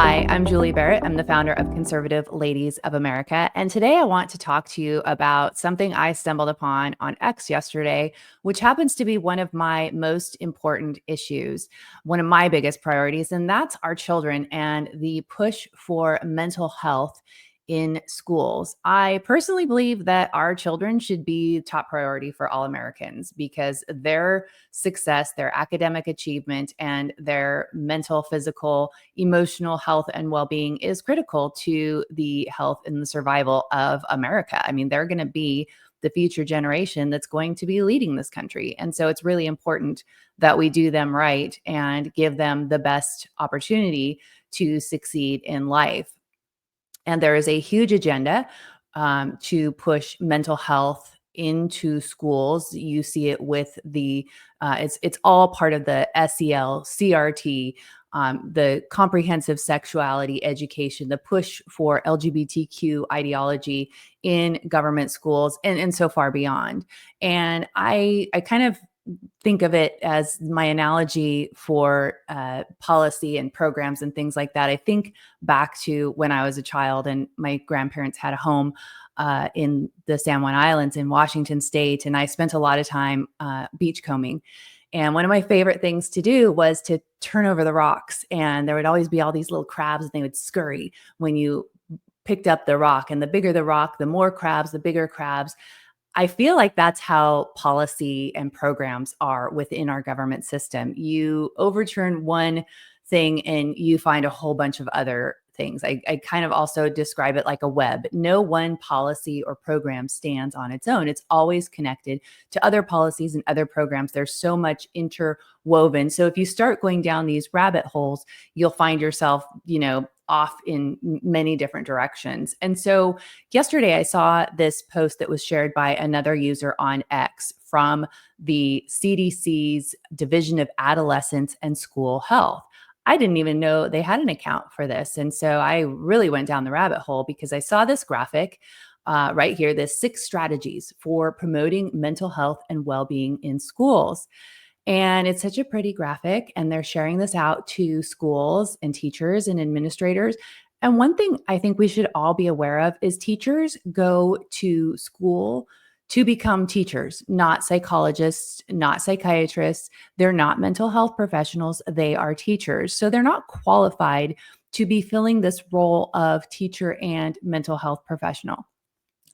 Hi, I'm Julie Barrett. I'm the founder of Conservative Ladies of America. And today I want to talk to you about something I stumbled upon on X yesterday, which happens to be one of my most important issues, one of my biggest priorities, and that's our children and the push for mental health in schools. I personally believe that our children should be top priority for all Americans because their success, their academic achievement, and their mental, physical, emotional health and well-being is critical to the health and the survival of America. I mean, they're going to be the future generation that's going to be leading this country. And so it's really important that we do them right and give them the best opportunity to succeed in life. And there is a huge agenda to push mental health into schools. You see it with it's all part of the SEL, CRT, the comprehensive sexuality education, the push for LGBTQ ideology in government schools, and so far beyond. And I kind of think of it as my analogy for policy and programs and things like that. I think back to when I was a child and my grandparents had a home in the San Juan Islands in Washington State, and I spent a lot of time beachcombing. And one of my favorite things to do was to turn over the rocks, and there would always be all these little crabs, and they would scurry when you picked up the rock. And the bigger the rock, the more crabs, the bigger crabs. I feel like that's how policy and programs are within our government system. You overturn one thing and you find a whole bunch of other things. I kind of also describe it like a web. No one policy or program stands on its own. It's always connected to other policies and other programs. There's so much interwoven. So if you start going down these rabbit holes, you'll find yourself, off in many different directions. And so yesterday I saw this post that was shared by another user on X from the CDC's Division of Adolescence and School Health. I didn't even know they had an account for this. And so I really went down the rabbit hole because I saw this graphic right here, this 6 strategies for promoting mental health and well-being in schools. And it's such a pretty graphic, and they're sharing this out to schools and teachers and administrators. And one thing I think we should all be aware of is teachers go to school to become teachers, not psychologists, not psychiatrists. They're not mental health professionals. They are teachers. So they're not qualified to be filling this role of teacher and mental health professional.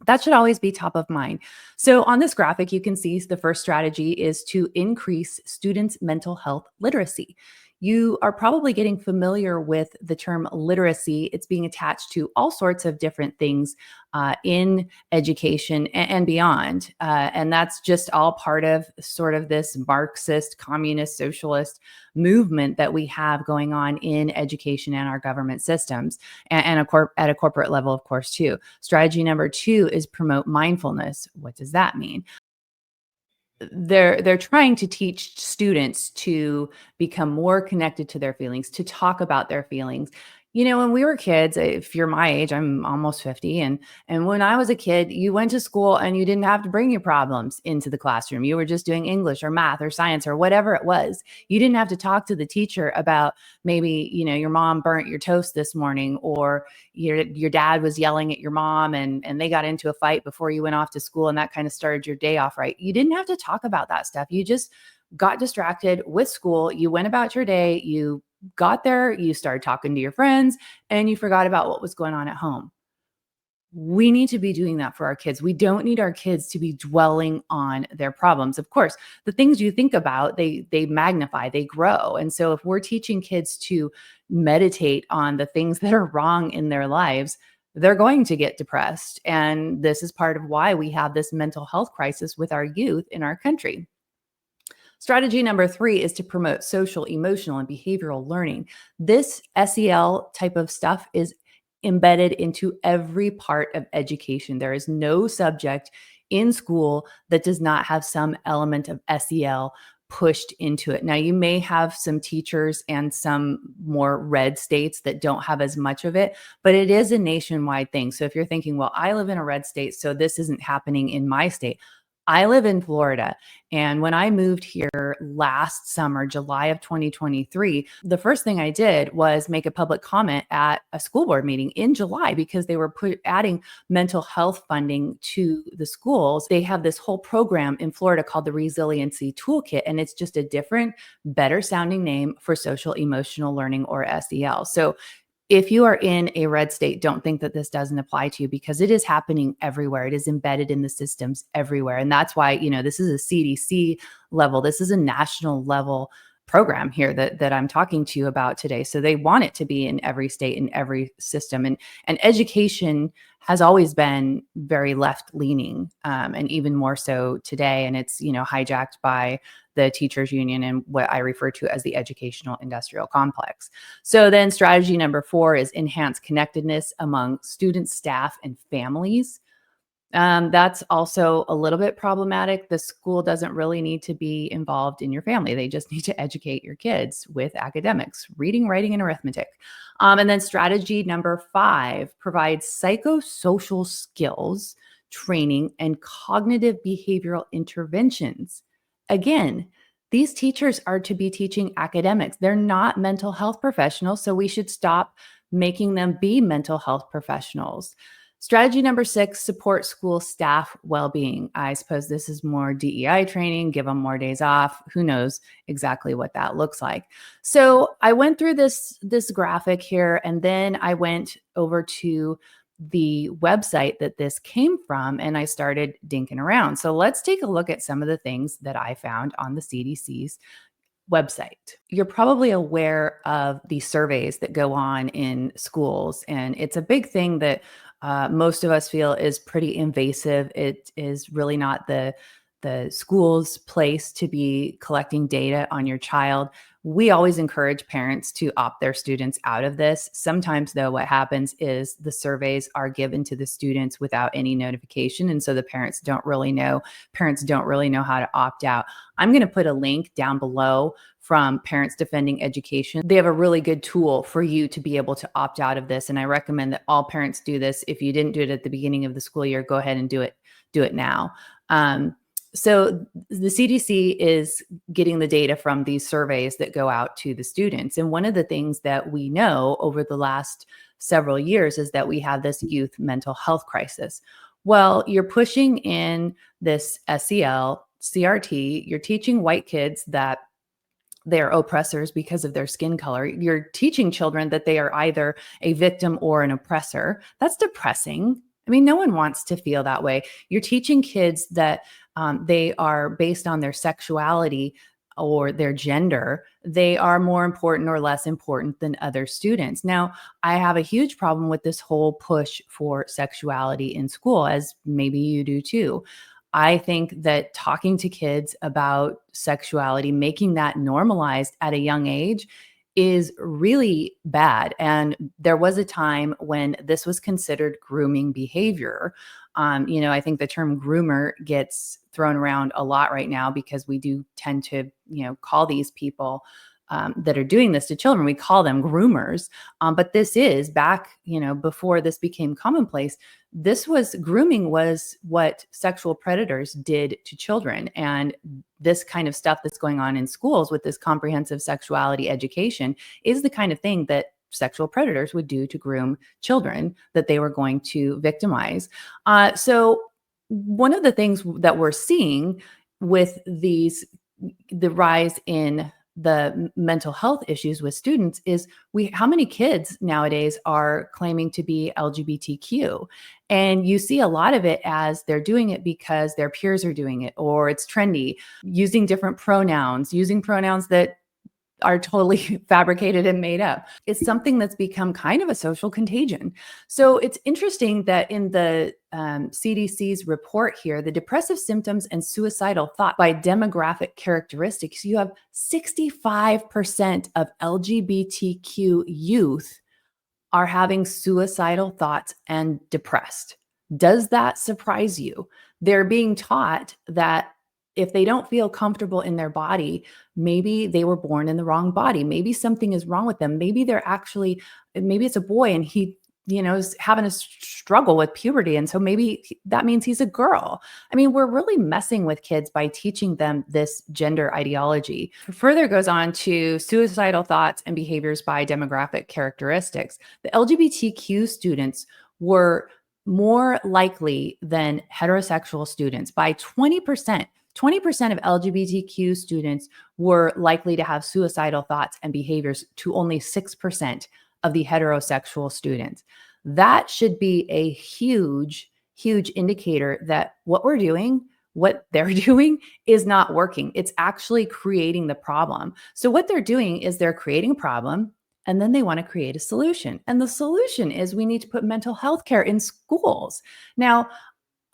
That should always be top of mind. So on this graphic, you can see the first strategy is to increase students' mental health literacy. You are probably getting familiar with the term literacy. It's being attached to all sorts of different things in education and beyond. And that's just all part of sort of this Marxist, communist, socialist movement that we have going on in education and our government systems, and at a corporate level, of course, too. Strategy number 2 is promote mindfulness. What does that mean? They're trying to teach students to become more connected to their feelings, to talk about their feelings. When we were kids, if you're my age, I'm almost 50, and when I was a kid, you went to school and you didn't have to bring your problems into the classroom. You were just doing English or math or science or whatever it was. You didn't have to talk to the teacher about maybe, your mom burnt your toast this morning, or your dad was yelling at your mom and they got into a fight before you went off to school, and that kind of started your day off right. You didn't have to talk about that stuff. You just got distracted with school. You went about your day. You got there, you started talking to your friends, and you forgot about what was going on at home. We need to be doing that for our kids. We don't need our kids to be dwelling on their problems. Of course, the things you think about, they magnify, they grow. And so if we're teaching kids to meditate on the things that are wrong in their lives, they're going to get depressed. And this is part of why we have this mental health crisis with our youth in our country. Strategy number 3 is to promote social, emotional, and behavioral learning. This SEL type of stuff is embedded into every part of education. There is no subject in school that does not have some element of SEL pushed into it. Now, you may have some teachers and some more red states that don't have as much of it, but it is a nationwide thing. So if you're thinking, well, I live in a red state, so this isn't happening in my state. I live in Florida. And when I moved here last summer, July of 2023, the first thing I did was make a public comment at a school board meeting in July because they were adding mental health funding to the schools. They have this whole program in Florida called the Resiliency Toolkit, and it's just a different, better sounding name for social emotional learning, or SEL. So if you are in a red state, don't think that this doesn't apply to you, because it is happening everywhere. It is embedded in the systems everywhere. And that's why, this is a CDC level. This is a national level program here that I'm talking to you about today. So they want it to be in every state, in every system. And education has always been very left leaning, and even more so today. And it's, hijacked by the teachers union and what I refer to as the educational industrial complex. So then strategy number 4 is enhance connectedness among students, staff, and families. That's also a little bit problematic. The school doesn't really need to be involved in your family. They just need to educate your kids with academics, reading, writing, and arithmetic. And then strategy number 5 provides psychosocial skills, training, and cognitive behavioral interventions. Again, these teachers are to be teaching academics. They're not mental health professionals, so we should stop making them be mental health professionals. Strategy number 6, support school staff well-being. I suppose this is more DEI training, give them more days off. Who knows exactly what that looks like. So I went through this graphic here, and then I went over to the website that this came from, and I started dinking around. So let's take a look at some of the things that I found on the CDC's website. You're probably aware of the surveys that go on in schools, and it's a big thing that most of us feel is pretty invasive. It is really not the school's place to be collecting data on your child. We always encourage parents to opt their students out of this. Sometimes, though, what happens is the surveys are given to the students without any notification. And so the parents don't really know. Parents don't really know how to opt out. I'm going to put a link down below from Parents Defending Education. They have a really good tool for you to be able to opt out of this. And I recommend that all parents do this. If you didn't do it at the beginning of the school year, go ahead and do it now. So the CDC is getting the data from these surveys that go out to the students. And one of the things that we know over the last several years is that we have this youth mental health crisis. Well, you're pushing in this SEL, CRT, you're teaching white kids that they're oppressors because of their skin color. You're teaching children that they are either a victim or an oppressor. That's depressing. I mean, no one wants to feel that way. You're teaching kids that they are based on their sexuality or their gender. They are more important or less important than other students. Now, I have a huge problem with this whole push for sexuality in school, as maybe you do too. I think that talking to kids about sexuality, making that normalized at a young age, is really bad. And there was a time when this was considered grooming behavior. I think the term groomer gets thrown around a lot right now because we do tend to, call these people that are doing this to children, we call them groomers. But this is back, before this became commonplace. Grooming was what sexual predators did to children. And this kind of stuff that's going on in schools with this comprehensive sexuality education is the kind of thing that sexual predators would do to groom children that they were going to victimize. So one of the things that we're seeing with the rise in the mental health issues with students is how many kids nowadays are claiming to be LGBTQ. And you see a lot of it as they're doing it because their peers are doing it, or it's trendy, using different pronouns, using pronouns that are totally fabricated and made up. It's something that's become kind of a social contagion. So it's interesting that in the CDC's report here, the depressive symptoms and suicidal thought by demographic characteristics, you have 65% of LGBTQ youth are having suicidal thoughts and depressed. Does that surprise you? They're being taught that if they don't feel comfortable in their body, maybe they were born in the wrong body. Maybe something is wrong with them. Maybe it's a boy and he is having a struggle with puberty. And so maybe that means he's a girl. I mean, we're really messing with kids by teaching them this gender ideology. Further goes on to suicidal thoughts and behaviors by demographic characteristics. The LGBTQ students were more likely than heterosexual students by 20%. 20% of LGBTQ students were likely to have suicidal thoughts and behaviors to only 6% of the heterosexual students. That should be a huge, huge indicator that what we're doing, what they're doing is not working. It's actually creating the problem. So, what they're doing is they're creating a problem and then they want to create a solution. And the solution is we need to put mental health care in schools. Now,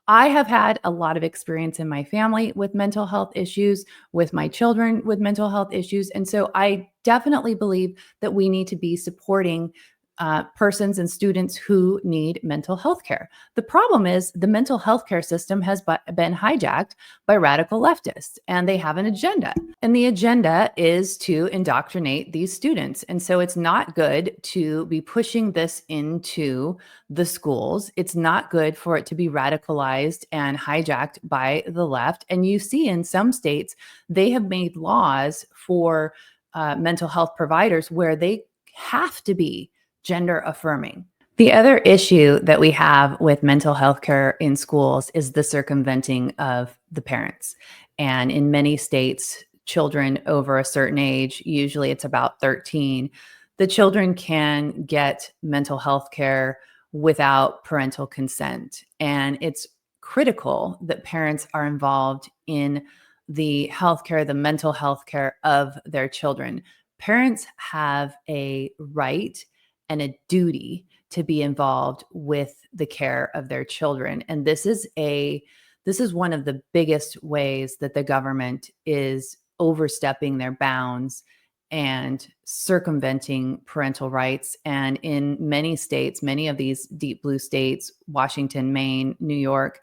I have had a lot of experience in my family with mental health issues, with my children with mental health issues. And so I definitely believe that we need to be supporting persons and students who need mental health care. The problem is the mental health care system has been hijacked by radical leftists, and they have an agenda. And the agenda is to indoctrinate these students. And so it's not good to be pushing this into the schools. It's not good for it to be radicalized and hijacked by the left. And you see in some states, they have made laws for mental health providers where they have to be gender affirming. The other issue that we have with mental health care in schools is the circumventing of the parents. And in many states, children over a certain age, usually it's about 13, the children can get mental health care without parental consent. And it's critical that parents are involved in the healthcare, the mental health care of their children. Parents have a right and a duty to be involved with the care of their children. And this is one of the biggest ways that the government is overstepping their bounds and circumventing parental rights. And in many states, many of these deep blue states, Washington, Maine, New York,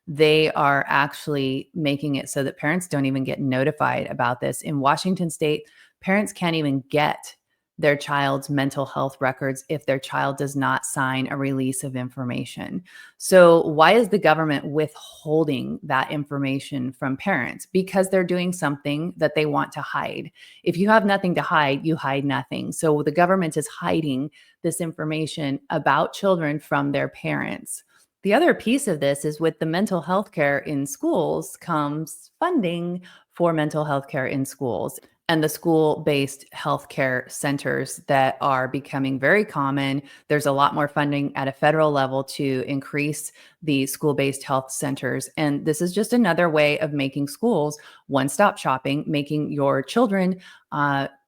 they are actually making it so that parents don't even get notified about this. In Washington state, parents can't even get their child's mental health records if their child does not sign a release of information. So why is the government withholding that information from parents? Because they're doing something that they want to hide. If you have nothing to hide, you hide nothing. So the government is hiding this information about children from their parents. The other piece of this is with the mental health care in schools comes funding for mental health care in schools and the school-based healthcare centers that are becoming very common. There's a lot more funding at a federal level to increase the school-based health centers. And this is just another way of making schools one-stop shopping, making your children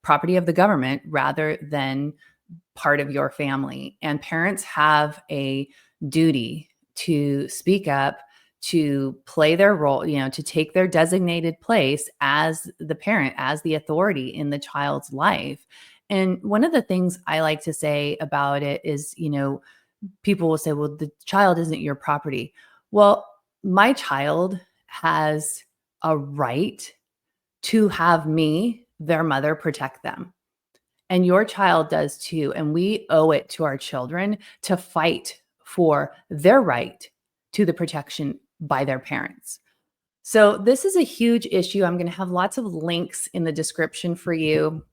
property of the government rather than part of your family. And parents have a duty to speak up, to play their role, to take their designated place as the parent, as the authority in the child's life. And one of the things I like to say about it is, people will say, well, the child isn't your property. Well, my child has a right to have me, their mother, protect them. And your child does too. And we owe it to our children to fight for their right to the protection by their parents. So this is a huge issue. I'm going to have lots of links in the description for you.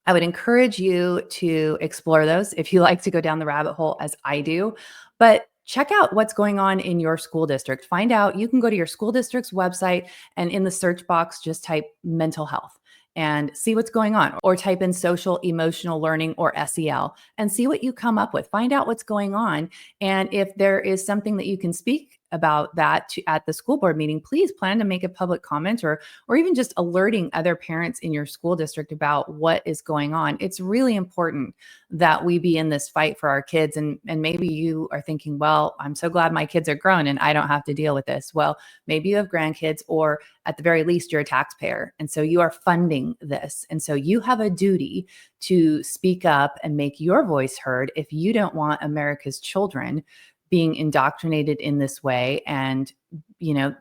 I would encourage you to explore those if you like to go down the rabbit hole as I do. But check out what's going on in your school district. Find out, you can go to your school district's website and in the search box, just type mental health and see what's going on, or type in social emotional learning or SEL and see what you come up with. Find out what's going on. And if there is something that you can speak about that at the school board meeting, please plan to make a public comment or even just alerting other parents in your school district about what is going on. It's really important that we be in this fight for our kids. And maybe you are thinking, well, I'm so glad my kids are grown and I don't have to deal with this. Well, maybe you have grandkids, or at the very least, you're a taxpayer. And so you are funding this. And so you have a duty to speak up and make your voice heard if you don't want America's children being indoctrinated in this way. And,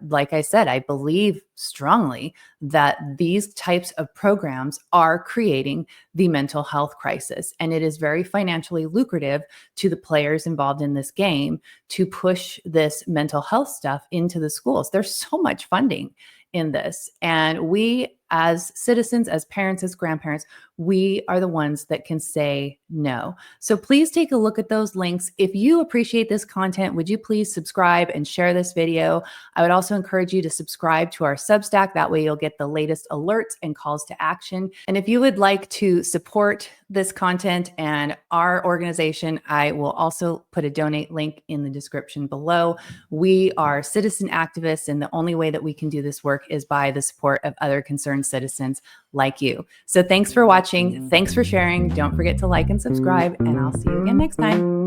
like I said, I believe strongly that these types of programs are creating the mental health crisis. And it is very financially lucrative to the players involved in this game to push this mental health stuff into the schools. There's so much funding in this. And we, as citizens, as parents, as grandparents, we are the ones that can say no. So please take a look at those links. If you appreciate this content, would you please subscribe and share this video? I would also encourage you to subscribe to our Substack. That way you'll get the latest alerts and calls to action. And if you would like to support this content and our organization, I will also put a donate link in the description below. We are citizen activists, and the only way that we can do this work is by the support of other concerned citizens like you. So thanks for watching. Thanks for sharing. Don't forget to like and subscribe, and I'll see you again next time.